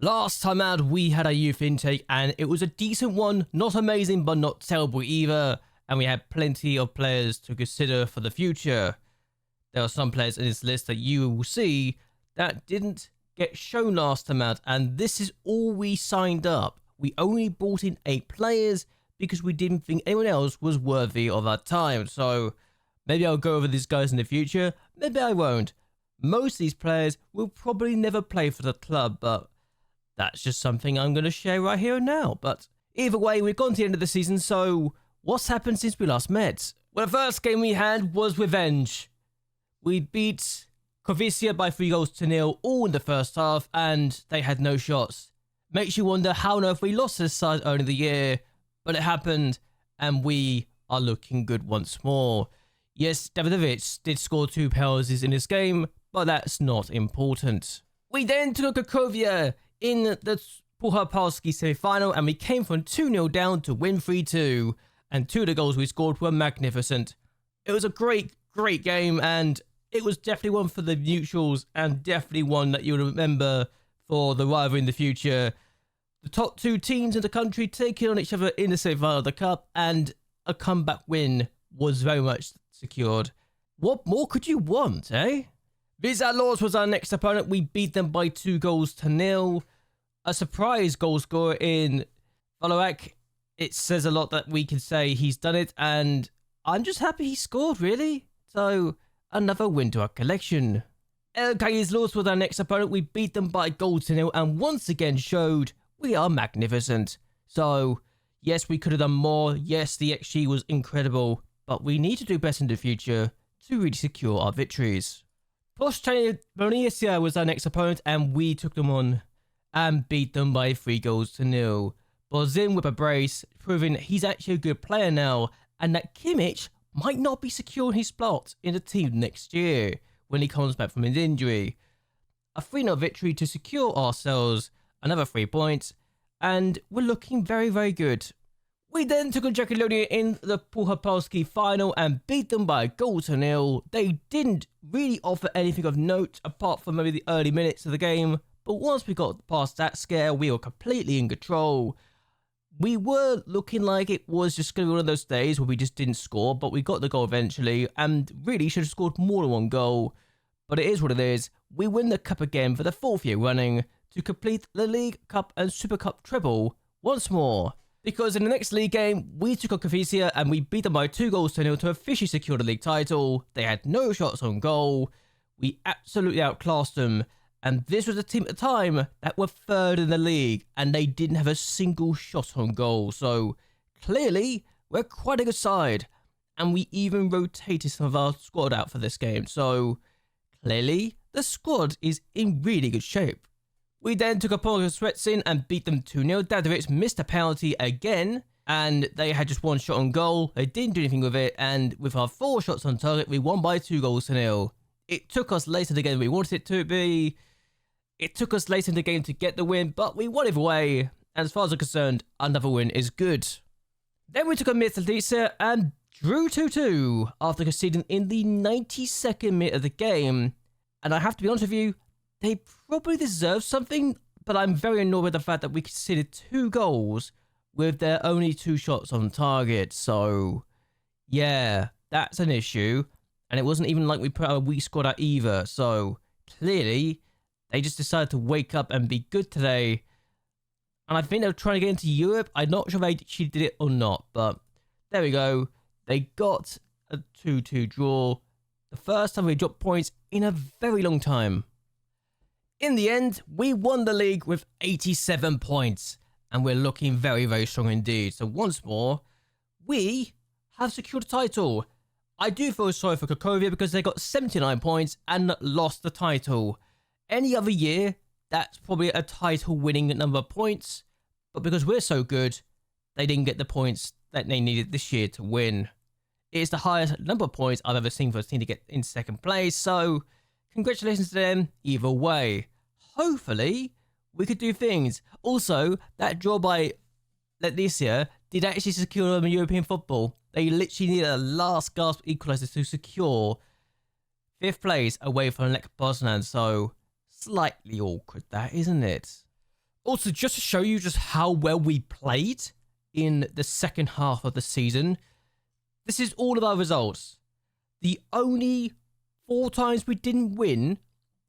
Last time out, we had a youth intake and it was a decent one, not amazing but not terrible either, and we had plenty of players to consider for the future. There are some players in this list that you will see that didn't get shown last time out, and this is all we signed up. We only brought in 8 players because we didn't think anyone else was worthy of our time, so maybe I'll go over these guys in the future, maybe I won't. Most of these players will probably never play for the club, but that's just something I'm going to share right here and now. But either way, we've gone to the end of the season, so what's happened since we last met? Well, the first game we had was Revenge. We beat Kovicia by 3-0 all in the first half, and they had no shots. Makes you wonder how on earth we lost this side early in the year, but it happened, and we are looking good once more. Yes, Davidovic did score 2 penalties in this game, but that's not important. We then took Krakovia in the Pucharpolski semi-final, and we came from 2-0 down to win 3-2, and 2 of the goals we scored were magnificent. It was a great game, and it was definitely one for the neutrals, and definitely one that you'll remember for the rivalry in the future. The top 2 teams in the country taking on each other in the semi-final of the cup, and a comeback win was very much secured. What more could you want, eh? Vizat Lords was our next opponent. We beat them by 2-0. A surprise goal scorer in Voloak. It says a lot that we can say he's done it, and I'm just happy he scored, really. So, another win to our collection. LK's Lords was our next opponent. We beat them by 0-0 and once again showed we are magnificent. So, yes, we could have done more. Yes, the XG was incredible, but we need to do better in the future to really secure our victories. Poshchany Bonicia was our next opponent, and we took them on and beat them by 3-0. Bozin with a brace, proving he's actually a good player now, and that Kimmich might not be secure in his spot in the team next year when he comes back from his injury. A 3-0 victory to secure ourselves another 3 points, and we're looking very, very good. We then took on Jagiellonia in the Pucharpolski final and beat them by 0-0. They didn't really offer anything of note apart from maybe the early minutes of the game, but once we got past that scare, we were completely in control. We were looking like it was just going to be one of those days where we just didn't score, but we got the goal eventually, and really should have scored more than 1 goal. But it is what it is. We win the cup again for the 4th year running to complete the League Cup and Super Cup treble once more. Because in the next league game, we took on Kovicia and we beat them by 2-0 to officially secure the league title. They had no shots on goal. We absolutely outclassed them. And this was a team at the time that were 3rd in the league, and they didn't have a single shot on goal. So clearly, we're quite a good side. And we even rotated some of our squad out for this game. So clearly, the squad is in really good shape. We then took upon Swetsin and beat them 2-0. Dadovic missed a penalty again, and they had just 1 shot on goal. They didn't do anything with it, and with our 4 shots on target, we won by 2-0. It took us later in the game than we wanted it to be. It took us later in the game to get the win, but we won either way. And as far as I'm concerned, another win is good. Then we took on Mietalice and drew 2-2 after conceding in the 92nd minute of the game. And I have to be honest with you, they probably deserve something, but I'm very annoyed with the fact that we conceded 2 goals with their only 2 shots on target. So, yeah, that's an issue. And it wasn't even like we put our weak squad out either. So, clearly, they just decided to wake up and be good today. And I think they were trying to get into Europe. I'm not sure if she did it or not, but there we go. They got a 2-2 draw. The first time we dropped points in a very long time. In the end, we won the league with 87 points, and we're looking very, very strong indeed. So once more, we have secured the title. I do feel sorry for Krakovia because they got 79 points and lost the title. Any other year, that's probably a title-winning number of points, but because we're so good, they didn't get the points that they needed this year to win. It's the highest number of points I've ever seen for a team to get in 2nd place, so congratulations to them either way. Hopefully, we could do things. Also, that draw by Leticia did actually secure them in European football. They literally needed a last gasp equaliser to secure 5th place away from Lech Poznan, so slightly awkward that, isn't it? Also, just to show you just how well we played in the second half of the season, this is all of our results. The only 4 times we didn't win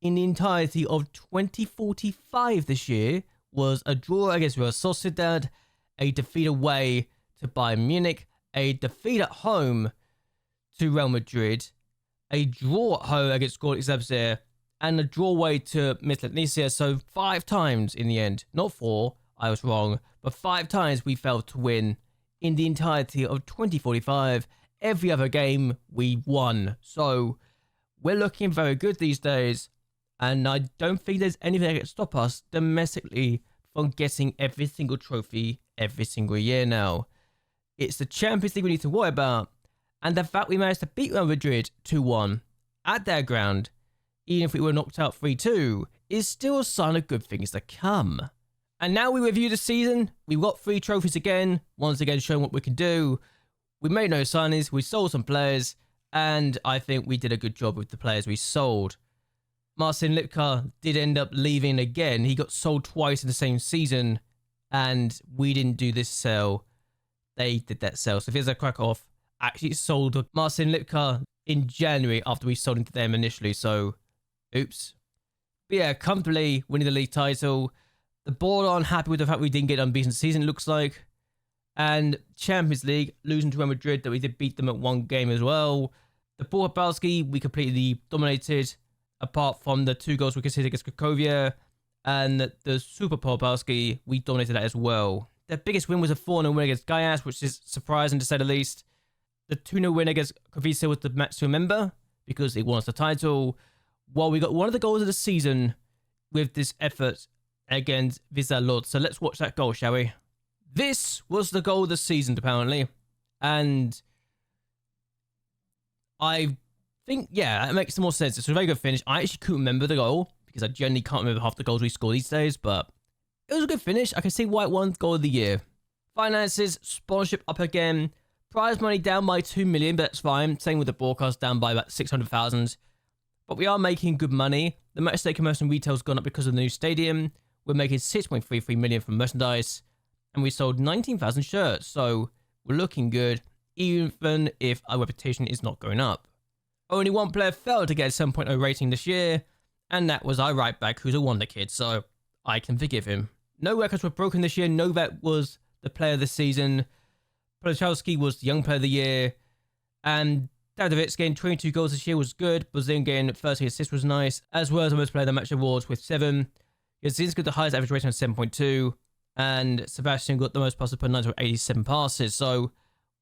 in the entirety of 2045 this year was a draw against Real Sociedad, a defeat away to Bayern Munich, a defeat at home to Real Madrid, a draw at home against Graphics Add-ons, and a draw away to MacLeod. So 5 times in the end, not 4, I was wrong, but 5 times we failed to win in the entirety of 2045. Every other game we won. So we're looking very good these days, and I don't think there's anything that can stop us domestically from getting every single trophy every single year now. It's the Champions League we need to worry about, and the fact we managed to beat Real Madrid 2-1 at their ground, even if we were knocked out 3-2, is still a sign of good things to come. And now we review the season. We've got 3 trophies again, once again showing what we can do. We made no signings, we sold some players, and I think we did a good job with the players we sold. Marcin Lipka did end up leaving again. He got sold twice in the same season, and we didn't do this sale. They did that sale. So if there's a crack off, actually sold Marcin Lipka in January after we sold into them initially, so oops. But yeah, comfortably winning the league title. The board aren't happy with the fact we didn't get an unbeaten season, it looks like. And Champions League, losing to Real Madrid, that we did beat them at 1 game as well. The Paul Habowski, we completely dominated, apart from the 2 goals we conceded against Cracovia. And the Super Paul Habowski, we dominated that as well. Their biggest win was a 4-0 win against Gaias, which is surprising to say the least. The 2-0 win against Cracovia was the match to remember, because it won us the title. Well, we got one of the goals of the season with this effort against Vizalot. So let's watch that goal, shall we? This was the goal of the season, apparently. And I think, yeah, that makes more sense. It's a very good finish. I actually couldn't remember the goal because I generally can't remember half the goals we score these days, but it was a good finish. I can see why it won goal of the year. Finances, sponsorship up again. Prize money down by 2 million, but that's fine. Same with the broadcast, down by about 600,000. But we are making good money. The match day commercial and retail's gone up because of the new stadium. We're making 6.33 million from merchandise. And we sold 19,000 shirts, so we're looking good, even if our reputation is not going up. Only 1 player failed to get a 7.0 rating this year, and that was our right back, who's a wonder kid, so I can forgive him. No records were broken this year. Novak was the player of the season. Polachowski was the young player of the year, and Davidovich getting 22 goals this year was good. Brazilian getting 30 assists was nice, as well as the most player of the match awards with 7. Yazinski got the highest average rating of 7.2. And Sebastian got the most passes per 9 with 87 passes. So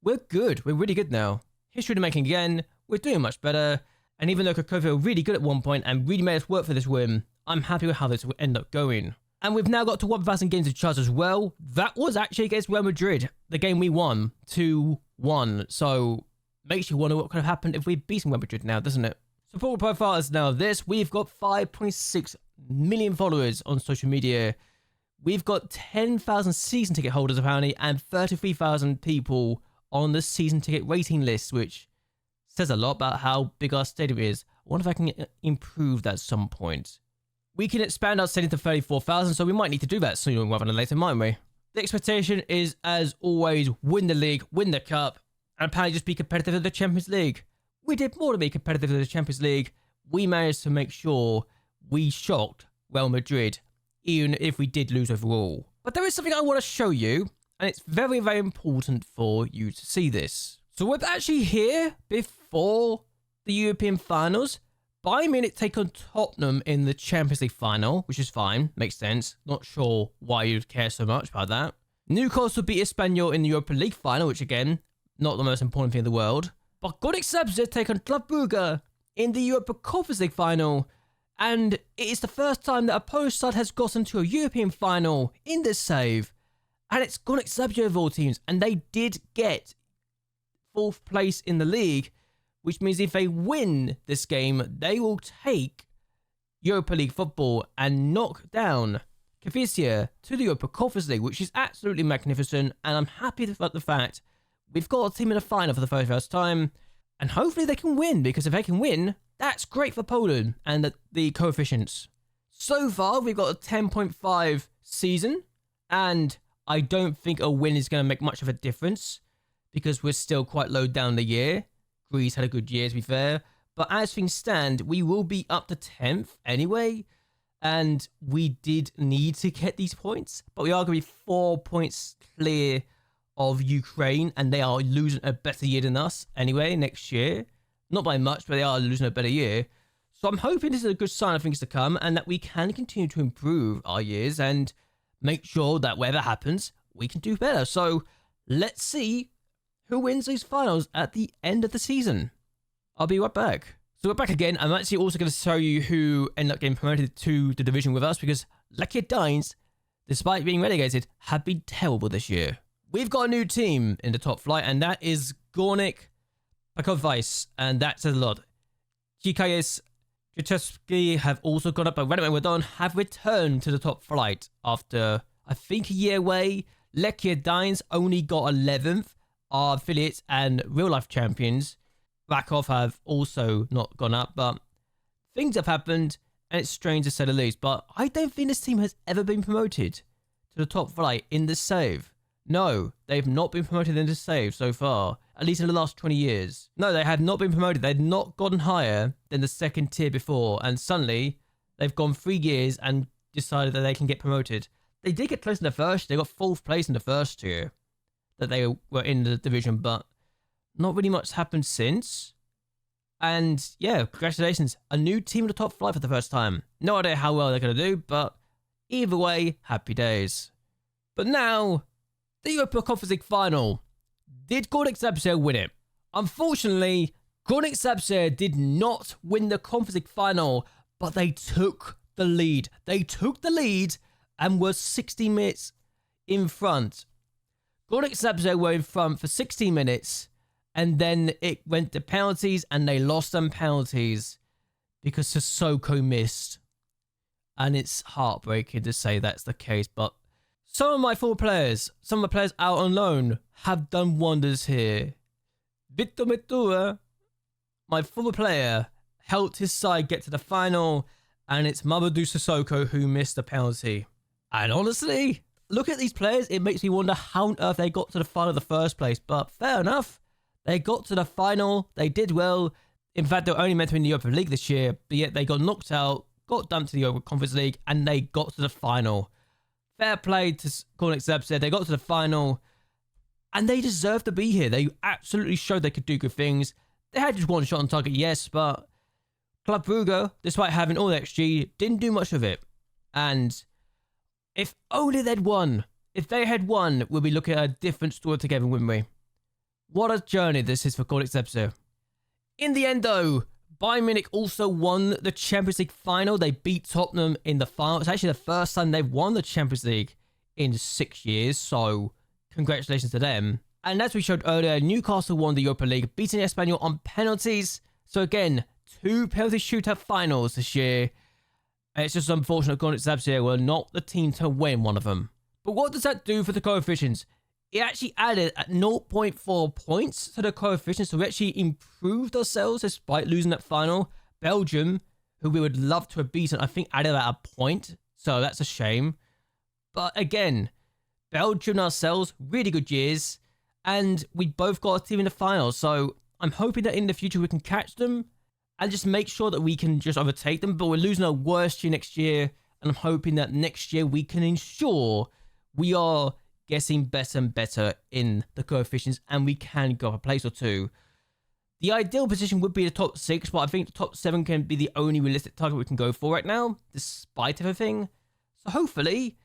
we're good. We're really good now. History to making again. We're doing much better. And even though Cracovia were really good at one point and really made us work for this win, I'm happy with how this will end up going. And we've now got to 1,000 games of charge as well. That was actually against Real Madrid, the game we won 2-1. So makes you wonder what could have happened if we'd beaten Real Madrid now, doesn't it? Support profile is now this. We've got 5.6 million followers on social media. We've got 10,000 season ticket holders apparently, and 33,000 people on the season ticket rating list, which says a lot about how big our stadium is. I wonder if I can improve that at some point. We can expand our stadium to 34,000, so we might need to do that sooner rather than later, mightn't we? The expectation is, as always, win the league, win the cup, and apparently just be competitive in the Champions League. We did more to be competitive in the Champions League. We managed to make sure we shocked Real Madrid, even if we did lose overall. But there is something I want to show you, and it's very, very important for you to see this. So we're actually here before the European finals. Bayern Munich take on Tottenham in the Champions League final, which is fine, makes sense. Not sure why you'd care so much about that. Newcastle beat Espanyol in the Europa League final, which again, not the most important thing in the world. But Graphics Add-ons take on Club Brugge in the Europa Conference League final. And it is the first time that a Polish side has gotten to a European final in this save. And it's Graphics Add-ons of all teams. And they did get 4th place in the league, which means if they win this game, they will take Europa League football and knock down Kvisia to the Europa Conference League, which is absolutely magnificent. And I'm happy about the fact we've got a team in the final for the very first time. And hopefully they can win, because if they can win, that's great for Poland and the coefficients. So far, we've got a 10.5 season, and I don't think a win is going to make much of a difference because we're still quite low down the year. Greece had a good year, to be fair. But as things stand, we will be up to 10th anyway. And we did need to get these points. But we are going to be 4 points clear of Ukraine. And they are losing a better year than us anyway next year. Not by much, but they are losing a better year. So I'm hoping this is a good sign of things to come. And that we can continue to improve our years. And make sure that whatever happens, we can do better. So let's see who wins these finals at the end of the season. I'll be right back. So we're back again. I'm actually also going to show you who ended up getting promoted to the division with us because YAC, despite being relegated, have been terrible this year. We've got a new team in the top flight, and that is Gornik Pakovice, and that says a lot. GKS Chechesky have also gone up, but Renault and Wadon have returned to the top flight after, I think, a year away. Lekia only got 11th. Our affiliates and real-life champions, Rakov, have also not gone up, but things have happened, and it's strange to say the least. But I don't think this team has ever been promoted to the top flight in the save. No, they've not been promoted in the save so far, at least in the last 20 years. No, they have not been promoted. They've not gotten higher than the second tier before, and suddenly they've gone 3 years and decided that they can get promoted. They did get close in the first. They got 4th place in the first tier that they were in the division, but not really much happened since. And yeah, congratulations. A new team in the top flight for the first time. No idea how well they're going to do, but either way, happy days. But now, the Europa Conference League final. Did JLABTV win it? Unfortunately, JLABTV did not win the Conference League final, but they took the lead. They took the lead and were 60 minutes in front. JLABTV were in front for 60 minutes, and then it went to penalties, and they lost them penalties because Sissoko missed. And it's heartbreaking to say that's the case, but some of my former players, some of the players out on loan, have done wonders here. Victor Metura, my former player, helped his side get to the final, and it's Mamadou Sissoko who missed the penalty. And honestly, look at these players, it makes me wonder how on earth they got to the final in the first place. But fair enough, they got to the final, they did well. In fact, they were only meant to win the Europa League this year, but yet they got knocked out, got dumped to the Europa Conference League, and they got to the final. Fair play to JLABTV, they got to the final, and they deserved to be here. They absolutely showed they could do good things. They had just one shot on target, yes, but Club Brugge, despite having all the XG, didn't do much of it. And if only they'd won. If they had won, we'll be looking at a different story together, wouldn't we? What a journey this is for JLABTV. In the end, though, Bayern Munich also won the Champions League final. They beat Tottenham in the final. It's actually the first time they've won the Champions League in 6 years, so congratulations to them. And as we showed earlier, Newcastle won the Europa League, beating Espanyol on penalties. So again, 2 penalty shootout finals this year. And it's just unfortunate JLABTV were not the team to win one of them. But what does that do for the coefficients? It actually added at 0.4 points to the coefficients, so we actually improved ourselves despite losing that final. Belgium, who we would love to have beaten, I think added about a point, so that's a shame. But again, Belgium and ourselves, really good years, and we both got a team in the final, so I'm hoping that in the future we can catch them and just make sure that we can just overtake them. But we're losing our worst year next year, and I'm hoping that next year we can ensure we are getting better and better in the coefficients, and we can go up a place or two. The ideal position would be the top 6, but I think the top 7 can be the only realistic target we can go for right now, despite everything. So hopefully,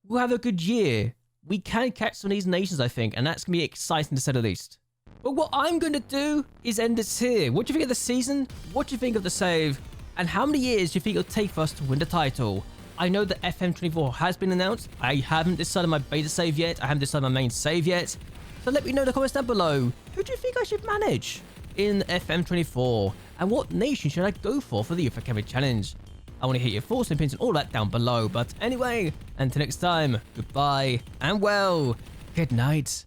we'll have a good year. We can catch some of these nations, I think, and that's going to be exciting to say the least. But what I'm going to do is end this here. What do you think of the season? What do you think of the save? And how many years do you think it'll take for us to win the title? I know that FM24 has been announced. I haven't decided my beta save yet. I haven't decided my main save yet. So let me know in the comments down below. Who do you think I should manage in FM24? And what nation should I go for the Youth Academy Challenge? I want to hear your thoughts and opinions and all that down below. But anyway, until next time, goodbye and well, good night.